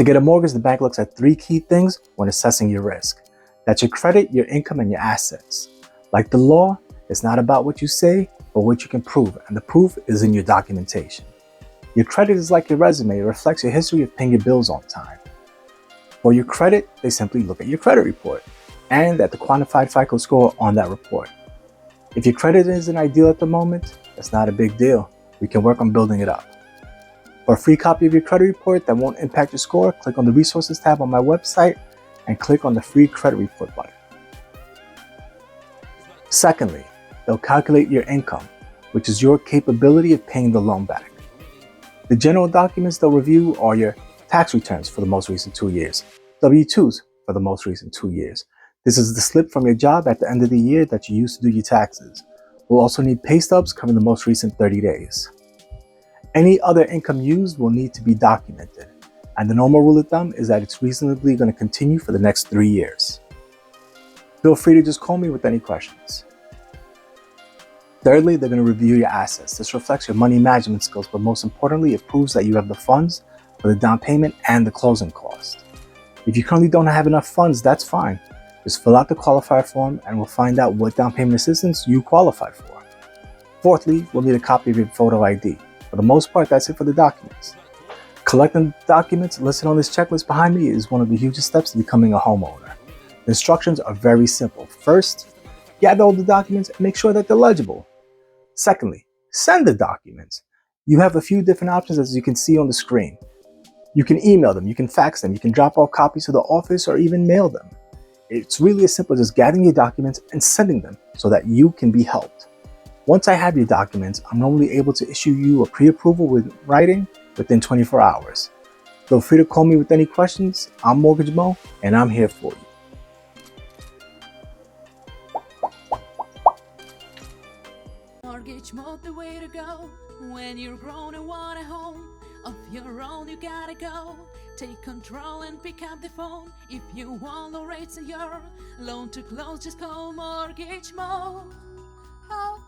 To get a mortgage, the bank looks at three key things when assessing your risk. That's your credit, your income, and your assets. Like the law, it's not about what you say, but what you can prove, and the proof is in your documentation. Your credit is like your resume. It reflects your history of paying your bills on time. For your credit, they simply look at your credit report and at the quantified FICO score on that report. If your credit isn't ideal at the moment, that's not a big deal. We can work on building it up. For a free copy of your credit report that won't impact your score, click on the Resources tab on my website and click on the Free Credit Report button. Secondly, they'll calculate your income, which is your capability of paying the loan back. The general documents they'll review are your tax returns for the most recent 2 years, W-2s for the most recent 2 years. This is the slip from your job at the end of the year that you used to do your taxes. We'll also need pay stubs covering the most recent 30 days. Any other income used will need to be documented, and the normal rule of thumb is that it's reasonably going to continue for the next 3 years. Feel free to just call me with any questions. Thirdly, they're going to review your assets. This reflects your money management skills, but most importantly, it proves that you have the funds for the down payment and the closing cost. If you currently don't have enough funds, that's fine. Just fill out the qualifier form and we'll find out what down payment assistance you qualify for. Fourthly, we'll need a copy of your photo ID. For the most part, that's it for the documents. Collecting documents listed on this checklist behind me is one of the hugest steps to becoming a homeowner. The instructions are very simple. First, gather all the documents and make sure that they're legible. Secondly, send the documents. You have a few different options as you can see on the screen. You can email them, you can fax them, you can drop off copies to the office or even mail them. It's really as simple as just gathering your documents and sending them so that you can be helped. Once I have your documents, I'm normally able to issue you a pre-approval with writing within 24 hours. Feel free to call me with any questions. I'm Mortgage Mo and I'm here for you. Mortgage Mo, the way to go. When you're grown and want a home of your own, you gotta go. Take control and pick up the phone. If you want low rates and your loan to close, just call Mortgage Mo. Oh.